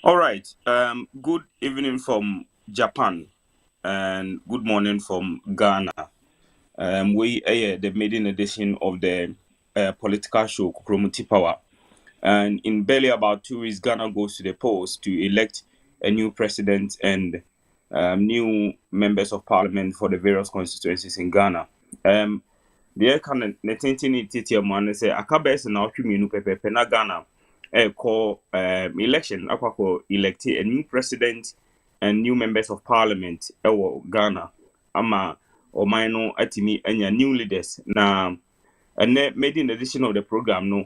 All right. Good evening from Japan and good morning from Ghana. We are the maiden edition of the political show Kokromoti Power. And in barely about 2 weeks, Ghana goes to the polls to elect a new president and new members of parliament for the various constituencies in Ghana. The kind of netting man say Akabes and Alchemy Pepe na Ghana call election elect a new president and new members of parliament Ghana ama or minor atimi and new leaders na and made in addition of the program no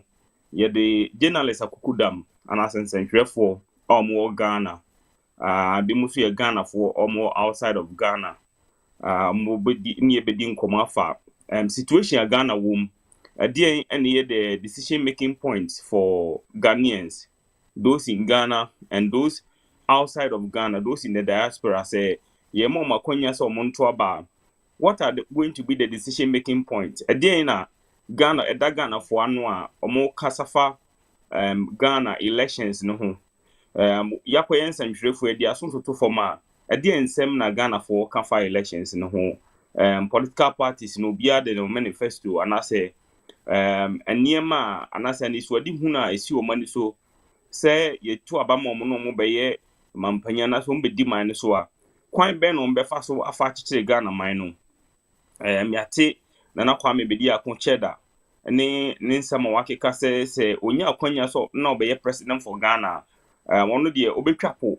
the journalists akukudam and asensenhwe for more Ghana the musu Ghana for or more outside of Ghana mo bedi ni ebedi nkomafa situation Ghana wom there and the decision making points for Ghanaians, those in Ghana and those outside of Ghana, those in the diaspora say yemo makonya so montoaba. What are going to be the decision making points? There in Ghana Ghana for anwa omo kasafa Ghana elections no ho yakoyen sanhwefo edi asonto to forma there nsem na Ghana for kafa elections no ho political parties no bia the manifesto and I say eniema anasa ni so di huna esi o mani so say ye tu abama mo no mo beye mampanya na so mbedi man so a kwan be no mbefa so afa kikire Ghana man no yate na na kwa mebedi akon cheda ne nsama wakeka se onya akwanya so na obeye president for Ghana wono de obetwapo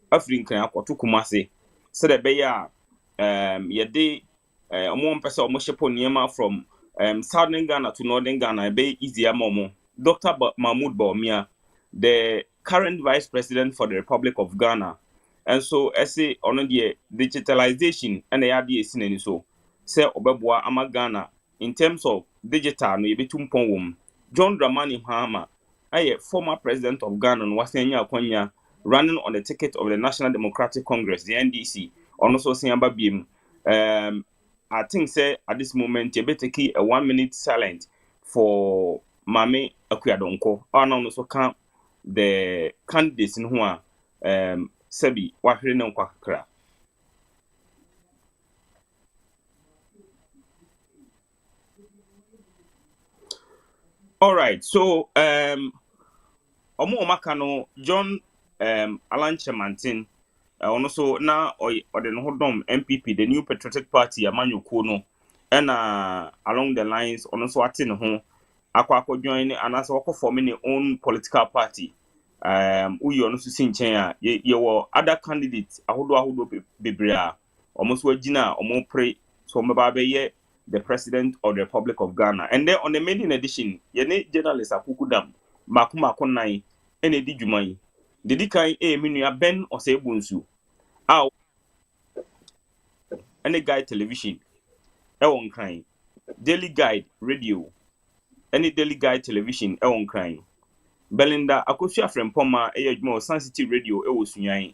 African akoto kumase se de beye a yede omo mpese omo shepo niema from southern Ghana to northern Ghana be easier momo. Dr. Mahmoud Bawumia, the current vice president for the Republic of Ghana, and so I say on the digitalization and the idea is so say obebwa ama Ghana in terms of digital no yebetum pon John Dramani Mahama, former president of Ghana and wasenya akwanya running on the ticket of the National Democratic Congress, the NDC, on also saying bim I think say at this moment you better keep a 1 minute silent for Mame Akyereko. And also count the candidates in who are Sebi Wahirino Kwakra. All right, so Omo Makano John Alan Chemantin. Also now or the Hodom MPP, the New Patriotic Party, Emmanuel Akyereko, and along the lines on also attend home, Akwako join and as also forming their own political party. We also seen China, you other candidates, Ahodo Bibria, almost Wajina, or more pray, so Mababe, the president of the Republic of Ghana. And then on the maiden edition, Yene journalist Akukudam, Makuma Konai, and Edi Jumai. Didi kai minua Ben Osebunsu. Aw any guide television. Ewon crying. Daily Guide radio. Any Daily Guide television ewon crying. Belinda Akyereko Frimpong adwuma Sun City radio sunyai.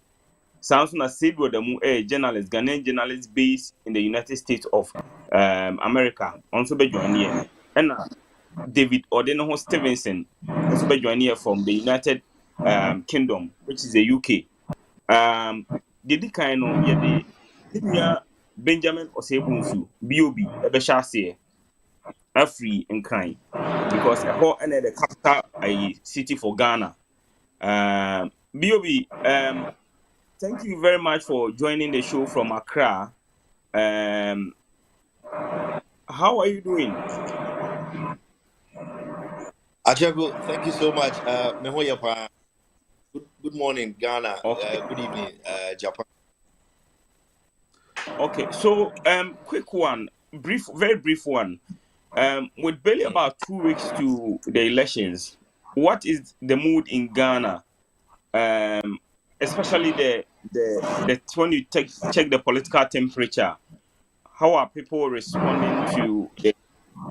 Sounds na said with them journalist, Ghanaian journalist based in the United States of America. Also be join here. And David Odenoho Stevenson also be join here from the United Kingdom, which is the UK. Didi kind of the Benjamin Osebunsu BOB Ebeshase free and kind because a whole and the capital a city for Ghana. BOB thank you very much for joining the show from Accra. How are you doing? Akyereko, thank you so much. Good Good morning, Ghana. Okay. Good evening, Japan. Okay. So quick one, brief, very brief one. With barely about 2 weeks to the elections, what is the mood in Ghana? Especially the when you check the political temperature, how are people responding to the?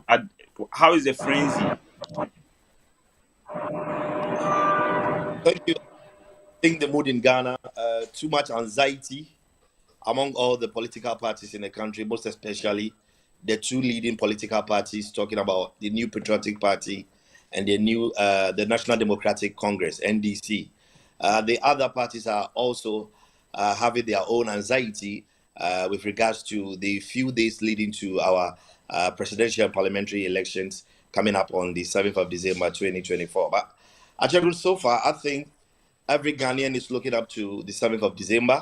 ad- How is the frenzy? Thank you. I think the mood in Ghana, too much anxiety among all the political parties in the country, most especially the two leading political parties, talking about the New Patriotic Party and the National Democratic Congress (NDC). The other parties are also having their own anxiety with regards to the few days leading to our presidential and parliamentary elections coming up on the 7th of December 2024. But actually, so far, I think every Ghanaian is looking up to the 7th of December.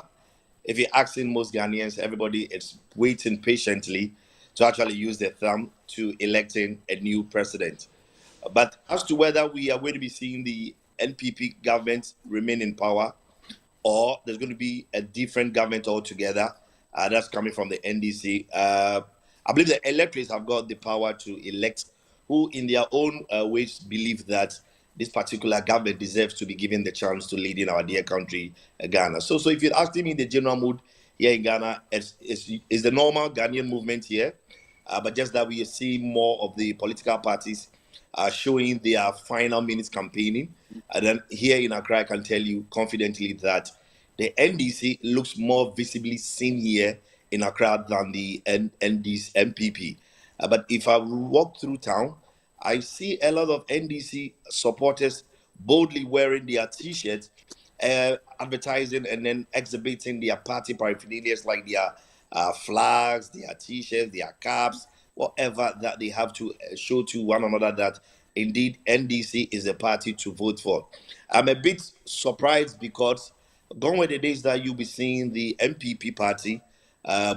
If you're asking most Ghanaians, everybody is waiting patiently to actually use their thumb to electing a new president. But as to whether we are going to be seeing the NPP government remain in power, or there's going to be a different government altogether that's coming from the NDC. I believe the electors have got the power to elect who, in their own ways, believe that this particular government deserves to be given the chance to lead in our dear country, Ghana. So if you're asking me the general mood here in Ghana, it's the normal Ghanaian movement here, but just that we are seeing more of the political parties showing their final minutes campaigning. And then here in Accra, I can tell you confidently that the NDC looks more visibly seen here in Accra than the NDC MPP. But if I walk through town, I see a lot of NDC supporters boldly wearing their T-shirts, advertising and then exhibiting their party paraphernalia like their flags, their T-shirts, their caps, whatever that they have to show to one another that indeed NDC is a party to vote for. I'm a bit surprised because gone were the days that you'll be seeing the MPP party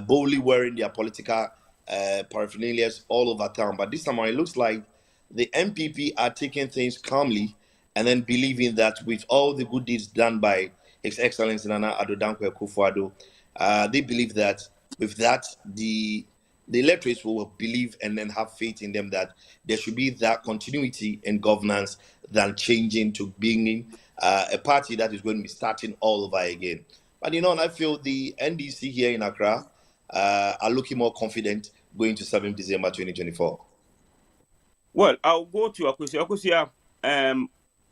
boldly wearing their political paraphernalia all over town. But this time it looks like the MPP are taking things calmly and then believing that with all the good deeds done by His Excellency Nana Addo Dankwa Akufo-Addo, they believe that with that the electorates will believe and then have faith in them that there should be that continuity in governance than changing to being a party that is going to be starting all over again. But I feel the NDC here in Accra are looking more confident going to 7th December 2024. Well, I'll go to Akosia. Akosia,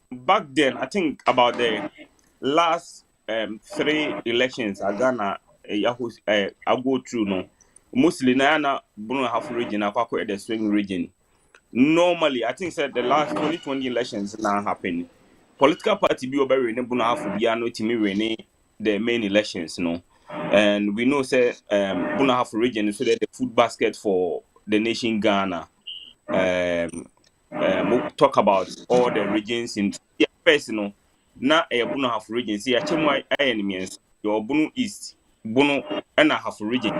back then, I think about the last three elections Ghana I go through no mostly na Bruno half region akwa the swing region. Normally, I think said the last 2020 elections now happen. Political party be over in Bruno half be no timi rene the main elections, and we know say Bruno half region is so that the food basket for the nation Ghana. Um, we'll talk about all the regions in first, na Bruno half regions. See, Achimwa enemies, your Bruno East, Bruno and a half region.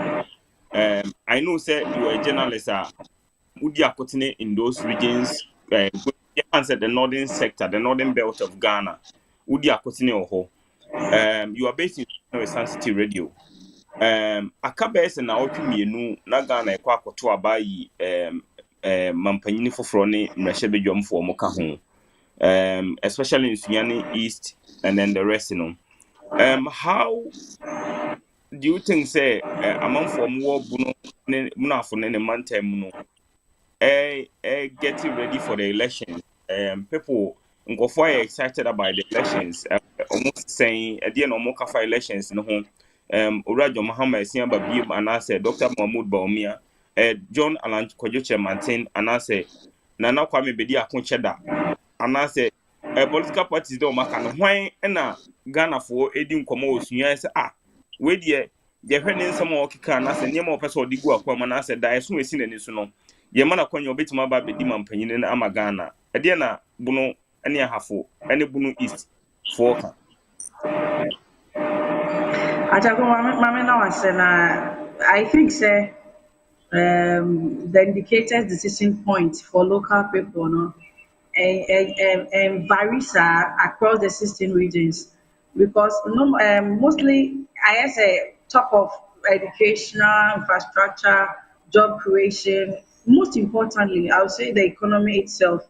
I know, say you are a journalist, would you continue in those regions? Answer the northern sector, the northern belt of Ghana. Would you continue? You are based in Sun City Radio. Akabes na otu mienu na Ghana ekwa akoto abayi mampanyini foforo ne mmrehye mo ka ho especially in Sunyani East and then the rest, how do you think say among from war bunu ne munafo ne mantem no getting ready for the elections? People nkofo are excited about the elections, almost saying at the end of Mokafa elections no ho Urajo Muhammad Siamba Bib and I said Dr. Mahmoud Baumia, John Alan Kojoche Mantin and I say Nana Kwame Bedi Akuncheda and I say political parties don't make an why and Ghana for Edim Komo Sunya say wait ye hwene nsɛm a wɔkeka na sɛ nneɛma a wɔpɛ sɛ ɔde gu akɔma na sɛ da ɛso esi n'ani so no yɛ ma na kwanya obetumi aba abɛdi ma mpanyin no ama Ghana ɛdeɛ na bunu ne ahafo ɛne bunu East for ka I think say the indicated decision point for local people, no, and varies across the 16 regions. because mostly I say top of educational infrastructure, job creation. Most importantly, I would say the economy itself.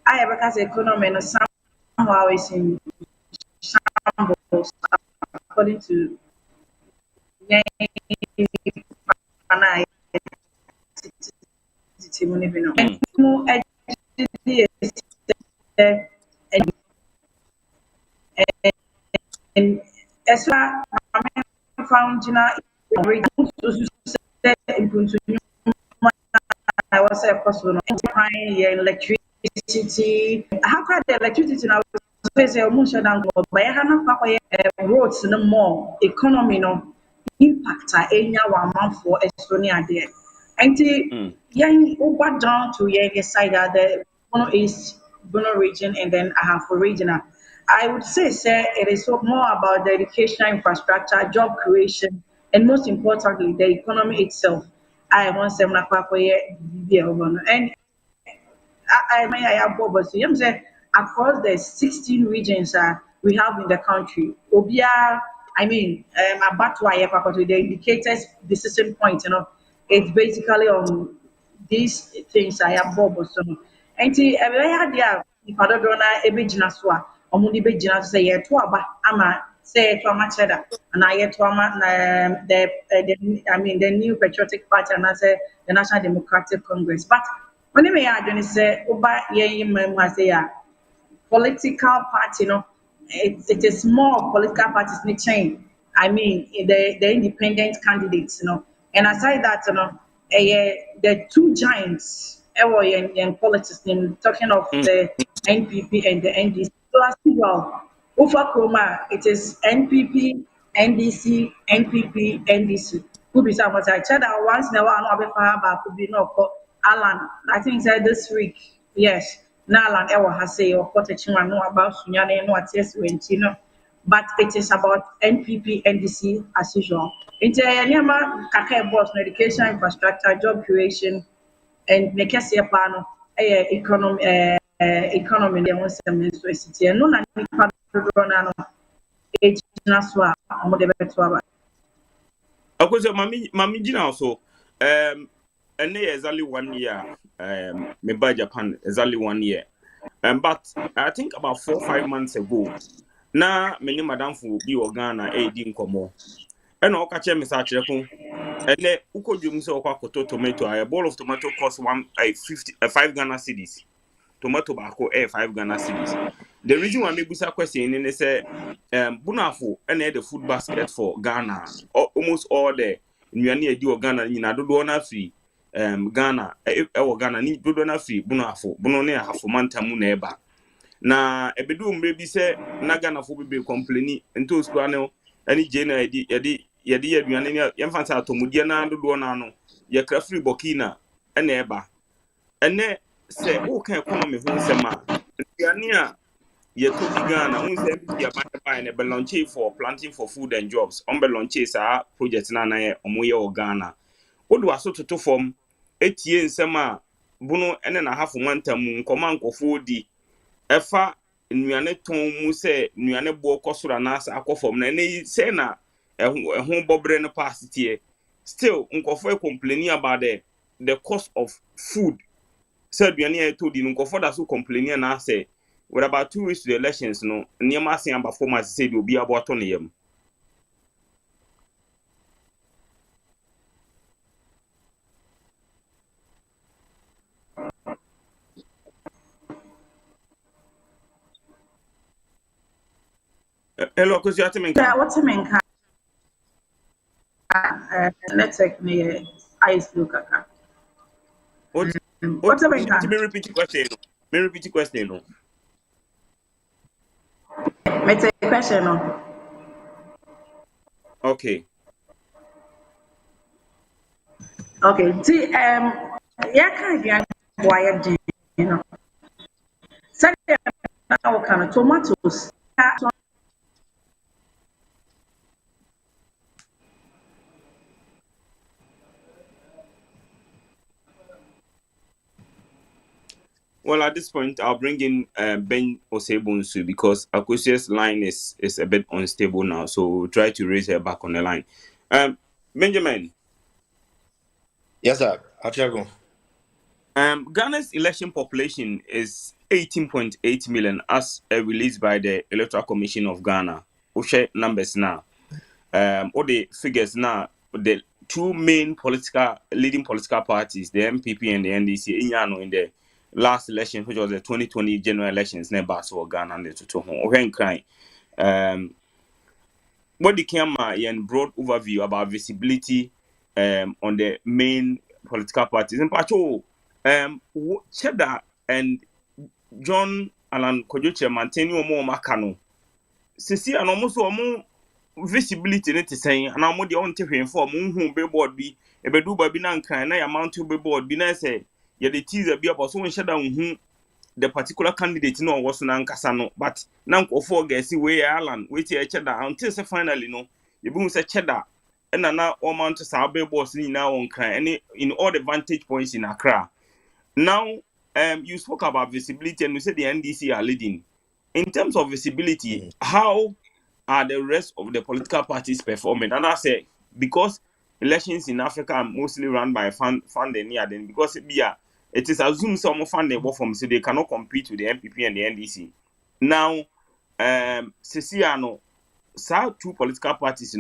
I ever has economy and somehow is in shambles according to Yana Mm. and as far as found I was a person electricity. How can the electricity now say almost shut down? But I have roads no more economy no impact enya one month for Estonia there. And the Mm. young over down to your side the Bono East, Bono region, and then Ahafo regional. I would say, sir, it is more about the educational infrastructure, job creation, and most importantly, the economy itself. I want some and I have bubbles. You know say across the 16 regions we have in the country. Obia, I mean, about why the indicators decision point, it's basically on these things I have bubbles. So, and every idea if I don't know ebe gyina so a ɔmo de bɛgyina so sɛ yɛto aba ama sɛ yɛto ama kyerɛ da anaa yɛto ama the I mean the new patriotic party anaasɛ the National Democratic Congress but when me yɛ adwene sɛ woba yɛn yi man mu ase a political party, it is more political parties in chain. I mean, the independent candidates, And aside that, the two giants, in politics, talking of Mm. the NPP and the NDC, plus well, Ufa Kroma, it is NPP, NDC, NPP, NDC. Could be some, but I said that once in a while, could be no Alan. I think that this week, yes. Nalan Ewa has say or Potechima no about Sunyane no attest Wentino, but it is about NPP, NDC as usual. Into Yama Kaka boss education, infrastructure, job creation, and make us a panel economy they want some city. And no run age naswa or the Akwese mami gyina also. And exactly 1 year. Me by Japan exactly 1 year. But I think about 4 5 months ago, na many madam fu bi Ghana di nkomo. And oka che me sa kyereko. And uko dwum se okwa koto tomato. A bowl of tomato cost 5 Ghana cedis. Tomato bako 5 Ghana cedis. The reason why me busa question in say bunafo and the food basket for Ghana. Almost all the nnuane edi o Ghana nyina dodo na free Ghana Ghana ni dodo na free bunafo buno ne ahafo mantamu na eba. Na ebedu mbre bi se na Ghana fo bebe complaini nto skua ne ani je na yedi aduane ne yemfa sa atomudie na dodo na no ye kra free Burkina na eba. Ene se o kan economy ho nsema aduane a ye to bi Ghana un se MPP abanye ba ne be launch for planting for food and jobs on be launch sa project na na ye omoye o Ghana odu aso toto fom etie nsema bunu ene na hafo mantam nkoma nkofo di efa nnuane ton mu se nnuane bo kosoro na asa akofom na ne se na ehun bobre no pass tie still nkofo complaining about the cost of food said aduane a to di nkofo da so complaining na say with about 2 weeks to the elections no niam asen aba format say di obi aboto ne yam. Hello cause you atimenka what's a man network me eyes look at what what's a man me repeat the question no me repeat the question no Mete question no. okay Okay, see, yeah, kind of wire, Say now kind of tomatoes. Well, at this point, I'll bring in Ben Osebunsu because Akosia's line is a bit unstable now. So we'll try to raise her back on the line. Benjamin, Yes, sir. Akyereko. Ghana's election population is 18.8 million as released by the Electoral Commission of Ghana. We share numbers now. All the figures now, the two main leading political parties, the MPP and the NDC, in the last election, which was the 2020 general elections, never saw Ghana and the Toto Home. What the camera and broad overview about visibility on the main political parties. In particular, Cheddar and John Alan Kojoche maintain more Makano. Sisi and almost more visibility net saying, and I'm the only thing for who billboard be a bedu baby nanka and I amount to billboard be nice. Yet the teaser be about so shut down who the particular candidate no was Nankasano, but Nanko for guessy way Alan, wait a cheddar until finally no, you boom say cheddar. And now all amount to our billboards now on cry any in all the vantage points in Accra. Now, you spoke about visibility and you said the NDC are leading. In terms of visibility, how are the rest of the political parties performing? And I say, because elections in Africa are mostly run by funding, then because it is assumed some funding from so they cannot compete with the MPP and the NDC. Now, Ceciano, two political parties,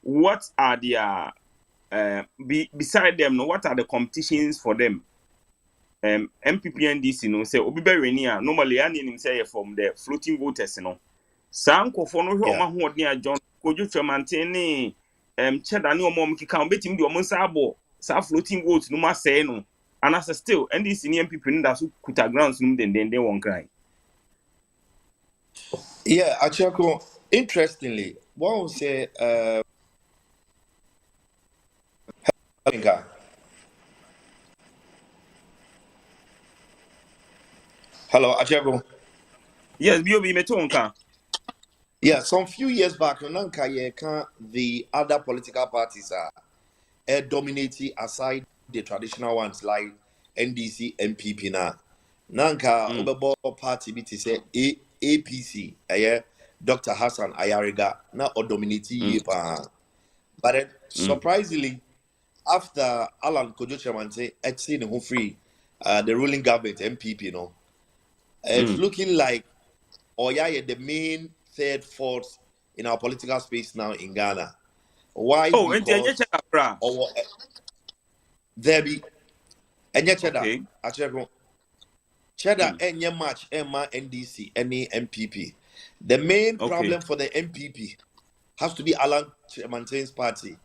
what are their beside them, what are the competitions for them? MPP and DC, say Obiberenia, normally I need him say from the floating voters, Sanko for no who near John Koju maintain Cheddar no mom can bet him the Omonsabo, South floating votes, no more say no. And as still, and this in MPP that's who put a grounds, then they won't cry. Yeah, Akyereko, interestingly, one will say, hello, Akyereko. Yes, B.O.B. Metonka. Yeah, some few years back, the other political parties are dominating aside the traditional ones like NDC, MPP now. Nanka Obebo party BT say APC, Dr. Hassan Ayariga, now or dominating But then, surprisingly, after Alan Kojo say Etsin who free the ruling government, MPP, it's looking like Oya the main third force in our political space now in Ghana. Why? Because there be any cheddar. Actually, cheddar any match Emma NDC any MPP. The main problem for the MPP has to be Alan Chemantain's party.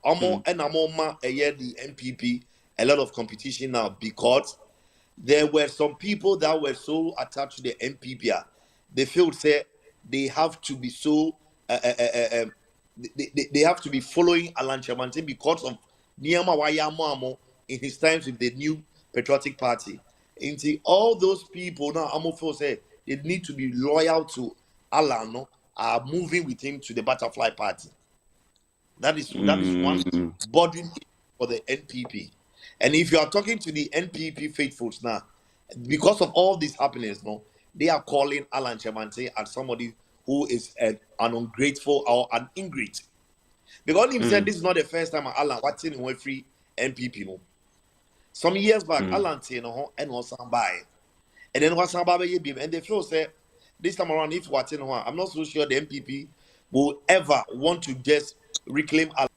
Amo and Amoma a year the MPP a lot of competition now because there were some people that were so attached to the MPP. They feel say they have to be so they have to be following Alan Chemantain because of Niyama Wayamo in his times with the new patriotic party. And see, all those people now Amo feel say they need to be loyal to Alan, are moving with him to the butterfly party. That is one boarding for the NPP. And if you are talking to the NPP faithfuls now, because of all these happenings, they are calling Alan Chemantain as somebody who is an ungrateful or an ingrate. Because he said this is not the first time Alan watching away free MPP. Some years back, Alan and was by. And then was by and they feel say this time around, if watching I'm not so sure the MPP will ever want to just reclaim Alan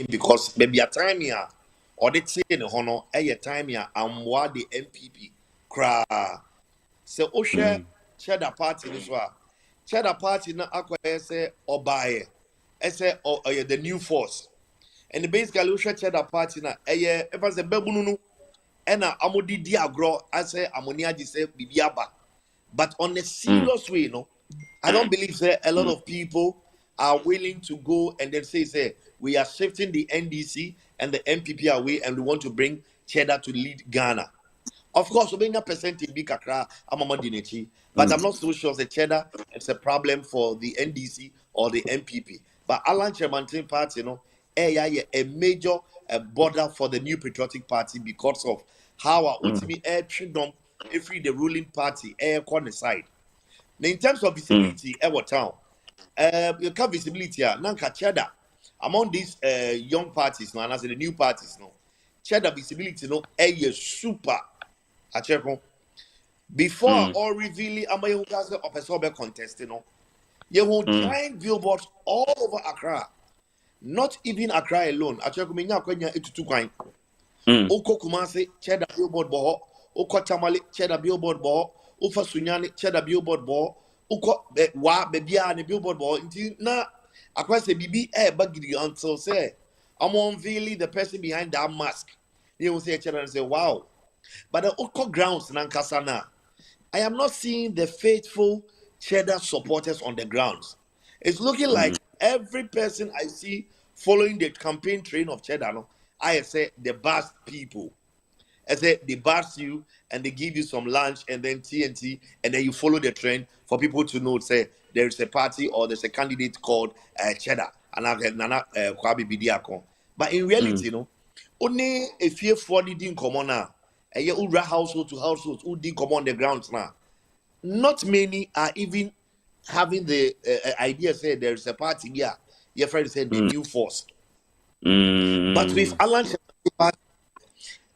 because maybe a time here or they say in honor a time here and what the MPP cry. So Osha Cheddar Party this one. Cheddar Party na acquire say or buy say or the new force. And basically Osha Cheddar Party na ever say bebununu and amodi diagro I say ammonia di say bibiaba. But on a serious way, I don't believe that a lot of people are willing to go and then say we are shifting the NDC and the MPP away and we want to bring Cheddar to lead Ghana. Of course, we a percentage big kakra but I'm not so sure the Cheddar it's a problem for the NDC or the MPP. But Alan Chemantain party, a major border for the new patriotic party because of how are ultimately air freedom every the ruling party air corner side. Now, in terms of visibility, our town, you can visibility nanka cheddar among these young parties now, and as the new parties now, cheddar visibility no air super. I check on before all revealing amaye hukase opesobe contest no. You will giant billboards all over Accra. Not even Accra alone. I check me nya kwenya etutu kwan. Oko Kumasi, cheddar billboard boho. Oko Tamale, cheddar billboard boho. Ufa Sunyani, cheddar billboard boho. Uko wa bebia ne billboard boho. Until na akwa se bibi bagidi until say I'm unveiling the person behind that mask. They will say cheddar and say wow. But the Oko grounds nankasana. I am not seeing the faithful cheddar supporters on the grounds. It's looking like every person I see following the campaign train of cheddar, no, I say the best people. I say they bust you and they give you some lunch and then TNT and then you follow the trend for people to know, say there is a party or there's a candidate called cheddar and Nana Kwabi Bidiakon. But in reality, you know, only a few 40 didn't come on now. And you ura household to household who did come on the grounds now. Not many are even having the idea say there is a party here. Your friend said the new force. But with Alan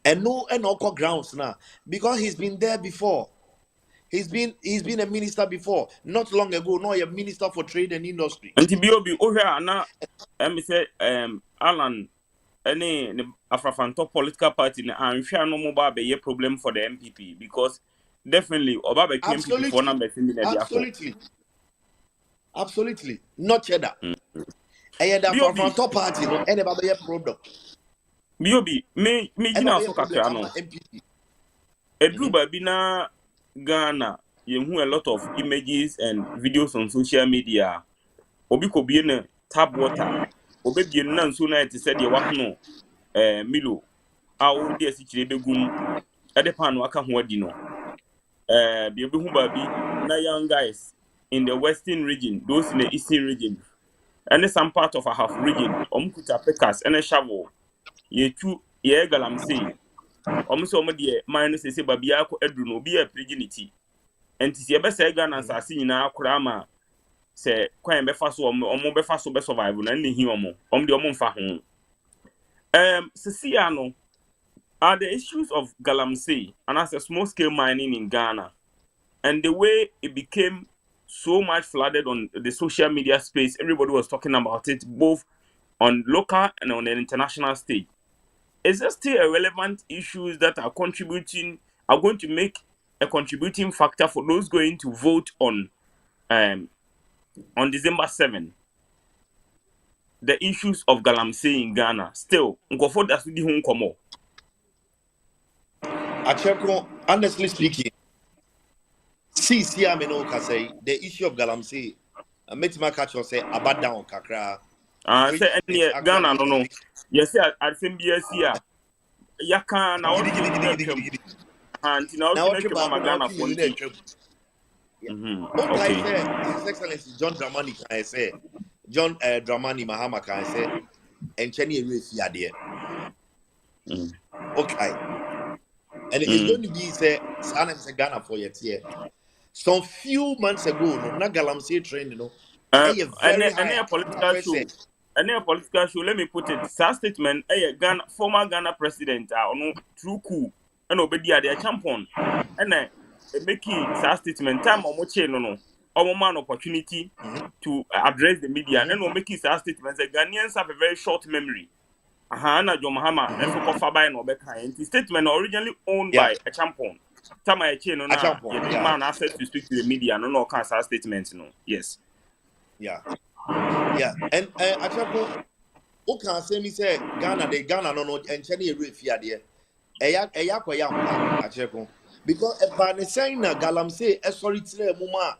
and no grounds now because he's been there before. He's been a minister before. Not long ago, no, a minister for trade and industry. And to be na say Alan any Afrafanto political party and share no mobile be a problem for the MPP because definitely Obabe came MPP for number Absolutely. Not cheddar. And the Afrafanto party no any baba product. Biobi me gina so kakra no. Edru babi na Ghana you a lot of images and videos on social media. Obi ko bie na tap water. Obi bie na nso na te said ye wahono Milo awo de asikyire begum ede pan no aka ho adi no bie be hu babi na young guys in the western region, those in the eastern region and some part of a half region omkuta pickers and a shovel ye tu ye galamsey omso omde man say babi akọ edru no bi a virginity enti se be say Ghana asase nyina akora ma se kwan be fa so omo be fa so be survive na ne hi omde omo mfa ho Sisia no are the issues of galamsey and as a small scale mining in Ghana and the way it became so much flooded on the social media space. Everybody was talking about it both on local and on an international stage. Is there still a relevant issues that are going to make a contributing factor for those going to vote on December 7? The issues of galamsey in Ghana still ngofo da so di ho nkomo. Akyereko, honestly speaking, see ameno ka say the issue of galamsey make my catch or say about down kakra. Say any Ghana no. Yes, I think BSC yaka na what and now Ghana for okay. His Excellency John Dramani can say John Dramani Mahama can say and Chenny Refia there. Okay. And it's going to be say Ghana for your tier. Some few months ago, no, na galamsey trend, you know. And a political show. And a political show, let me put it. Sa statement, Ghana former Ghana president, no true coup, and obedi their champion. And making sa statement time or much no man opportunity to address the media. And no making sa statement. The Ghanaians have a very short memory. Hana John Mahama and so far by no better. The statement originally owned by a champion. Time I chain on man access to speak to the media. No cancer statements. No. Yes. Yeah. And Akyereko, who can say me say Ghana no and Chenny Refia there. Eya kwa ya Akyereko. Because if I say na galamsey sorry tire muma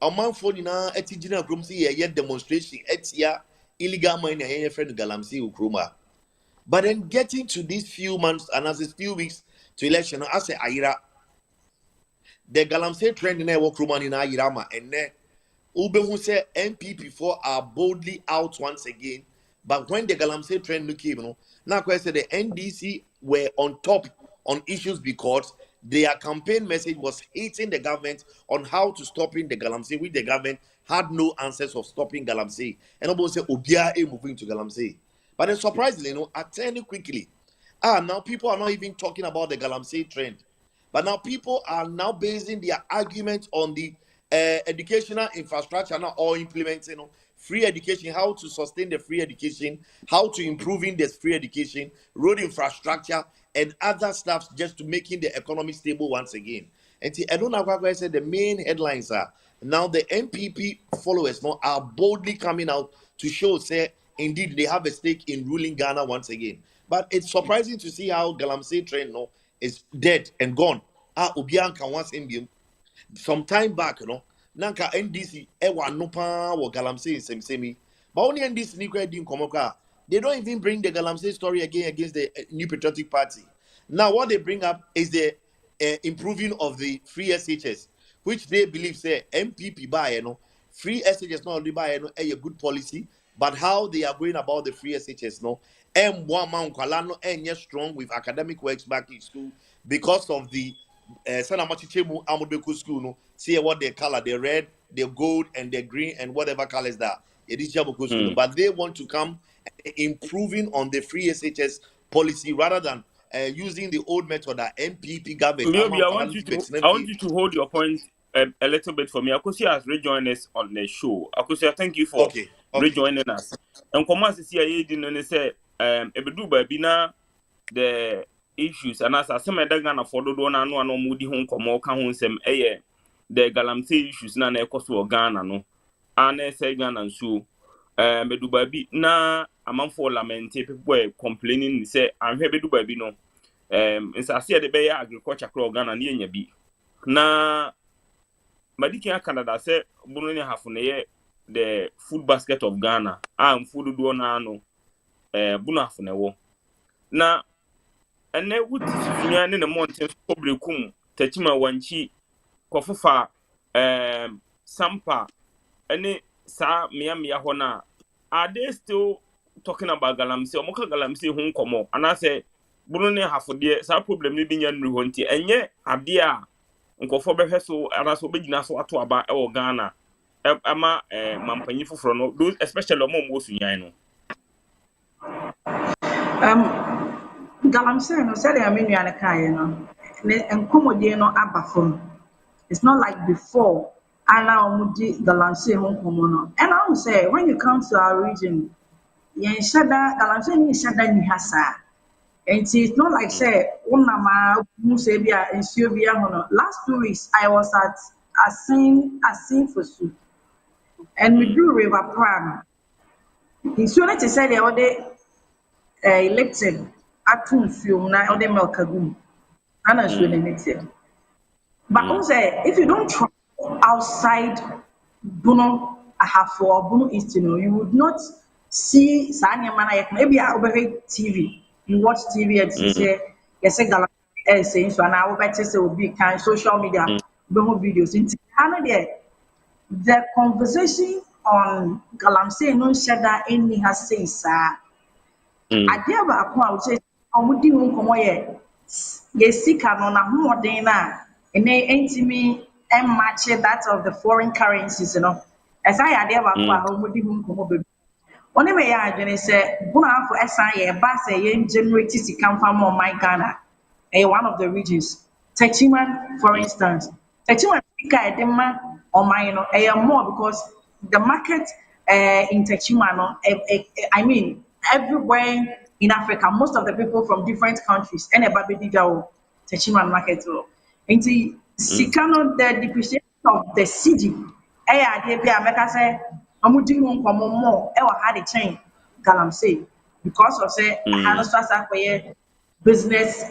amanfo nyina etigina krom say ye demonstration etia illegal mining here friend galamsey ukroma. But then getting to these few months and as it's few weeks to election, I say Ayira, the galamsey trend in a work room in Ayirama and ne Ube who say MPP4 are boldly out once again. But when the galamsey trend came, now question the NDC were on top on issues because their campaign message was hitting the government on how to stopping the galamsey, which the government had no answers of stopping galamsey. And almost say Obia moving to galamsey. But then surprisingly, attending quickly. Now people are not even talking about the galamsey trend. But now people are now basing their argument on the educational infrastructure now, or implementing free education, how to sustain the free education, how to improving the free education, road infrastructure, and other stuff just to making the economy stable once again. And I don't know what I said. The main headlines are now the MPP followers now are boldly coming out to show say indeed they have a stake in ruling Ghana once again. But it's surprising to see how Galamsey trend is dead and gone. Obianka once in some time back, Nanka NDC ewa nopa wo Galamsey semi. But only NDC nikwe din komoka. They don't even bring the Galamsey story again against the New Patriotic Party. Now what they bring up is the improving of the free SHS, which they believe say MPP buy, free SHS not only buy, a good policy, but how they are going about the free SHS, M1 man kwalano yes strong with academic works back in school because of the Sanamachichemu Amudeku school, see what they color, the red, the gold, and the green, and whatever colors that it is Jabuku school. But they want to come improving on the free SHS policy rather than using the old method that MPP government. Maybe I want you to hold your point a little bit for me. Akosi has rejoined us on the show. Akosi, thank you for rejoining us. And come on, see, I didn't say ebedu baby na the issues and as some other Ghana for the one no moody home come or can some the Galamsey issues na na ekoso Ghana no and say Ghana and so ebedu baby na among for lament people were complaining say I'm here ebedu baby no it's a see the bay agriculture crop Ghana near bi na madiki Canada say bunoni half the food basket of Ghana food do na no bunu half na na and then would in the mountains publicum techima wanchi kofufa sampa any sa miami hona are they still talking about Galamsey or Moka Galamsey home komo and I say Brunei half the sa problem ni binya nru honti enye ade a nkofo behwe so anaso begina so ato aba e wo Ghana ama mampanyi foforo no those especially omo sunyan no Galamsey no said Emmanuel Akyereko and Komodi no abafom. It's not like before. And now Mudi Galamsey home komono. And I would say when you come to our region, Galamsey ni shada ni hasa. And it's not like say unama musebia and Sylvia hono. Last 2 weeks I was at a scene for soup. And we do river pram. In soon to say the other elected atum film na or the melkagum. And I should elected. But say if you don't try outside Buno Ahafo or Buno East, you would not see Sanya Mana. Maybe I overhead TV. You watch TV and say, yes, a saying so, and I will bet you will be kind social media, Buno videos. The conversation on Galamsey no shada any has say, sir. I never I say, I'm with you, come here. Yes, sick on a more day now. And they ain't me and match that of the foreign currencies, As I had ever home with him come over. One of my agents said, Buna for SIA, Bass, a generated to come from my Ghana, one of the regions. Techiman, for instance. Techiman, or mine, more because the market in Techiman, I mean, everywhere in Africa, most of the people from different countries, and a baby Techiman market. And the Sikano, the depreciation of the city, I say, I'm doing more, had a chain, Galamsey, because of say, Hanosasa business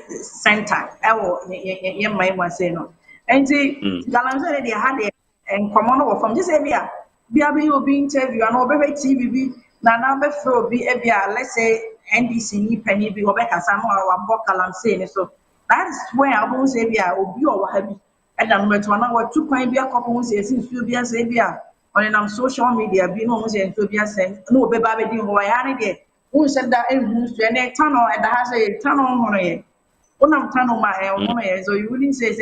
center, my say no. And the Galamsey, they had a and common from this area, BW be interview and over TV, Nana Befro be let's say NDC, Penny, be Obeka, Samoa, Galamsey, so. That's where I won't say we are or happy. And I'm going to another 2 point be a couple since you be a savior on social media, being almost and to be a sent. No, baby, who I had it. Who said that and who's the tunnel at the house a tunnel on it. Unam tano ma ono ye so you wouldn't say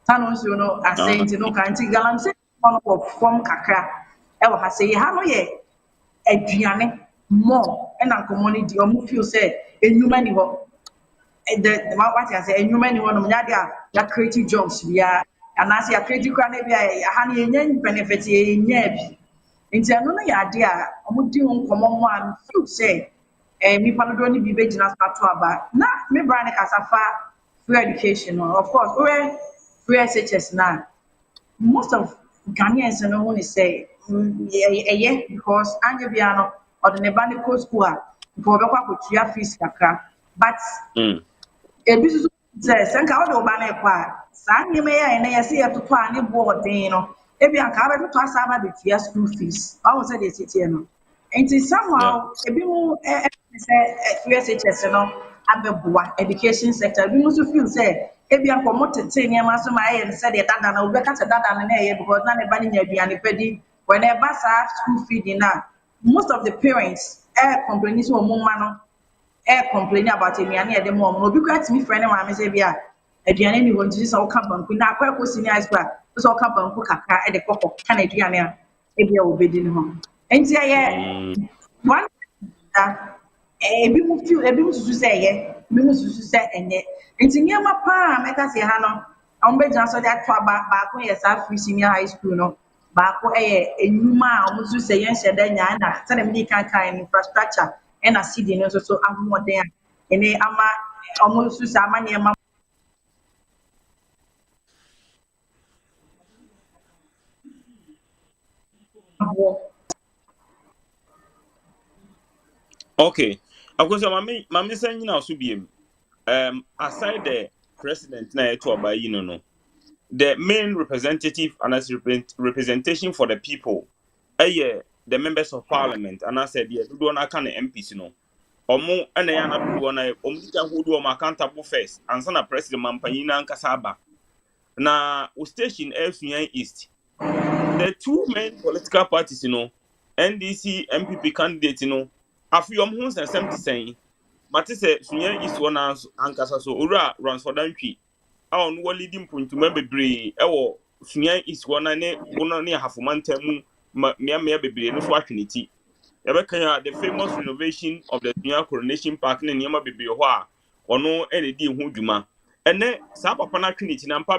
tano so no asay nti no kan nti galamsey ono wo form kakra e wo ha say ha no ye aduane more na nkomo ni di omo feel say enwuma ni ho the what I say enwuma ni ho no nya dia ya create jobs bia anase ya create kwa na bia ha na yenye benefit yenye bi nti ano na ya ade a omo di ho nkomo mo am feel say nipa no do ni bi begina so ato aba na me bra ne kasafa free education no of course we free SHS na most of Ghanaians no want to say yeah because anya bia no or the nebani ko school a because be kwa kotua fees kakra but ebi so say senka o do ba na kwa saa nyeme ya na yesi etoto a ne boarding no ebi anka ba toto asaba de tua school fees I was say the city no nti Yeah. somehow ebi mu say USHS no abeboa education sector ebi mu so feel say ebi ankomo tete nyema so ma ye say de dada na obi ka say dada na ye because na ne ba ne nya aduane pedi when e ba sa school feeding na most of the parents complaining so mo ma no complaining about aduane e de mo obi kwa timi frɛ ne maame sɛ bia aduane ni ho nti sɛ wo ka banku na akwa ko senior high school a sɛ wo ka banku kakra e de kɔkɔ ka na aduane a e bia wo bedi ne ho nti one ebi mu feel ebi mu susu sɛ ɛyɛ ebi mu susu sɛ ɛnyɛ nti nneɛma paa a mɛka sɛ ha no wɔn bɛgyina so de ato aba baako yɛ saa free senior high school no baako yɛ enyuma a wɔn nso sɛ yɛn hyɛ dɛ nyaa na sɛdeɛ mi di kan kan infrastructure ɛna cd no nso so ahoɔden a ɛne ama wɔn nso sɛ ama nneɛma aboɔ. Okay. Of course, mami saying you know so be aside the president na to about no. The main representative and as representation for the people, the members of parliament, and I said, yeah, do not kind of MPs, Omo and the yana do one, Omita who do accountable first, and son of President Mampanyina and Kasaba. Na station FUN East. The two main political parties, NDC MPP candidate, a few homes and 70 saying, Matisse Sunya East one ankasa so ora runs for Danqui. A on wo leading point to bebree ewo Sunya East one ne wono ne hafomantemu me bebree no so atweneti. Yɛbɛka the famous renovation of the Sunya Coronation Park ne nneɛma bebree hɔ a ɔno ɛna di ho dwuma. Ɛnɛ saa papa no atweneti na mpa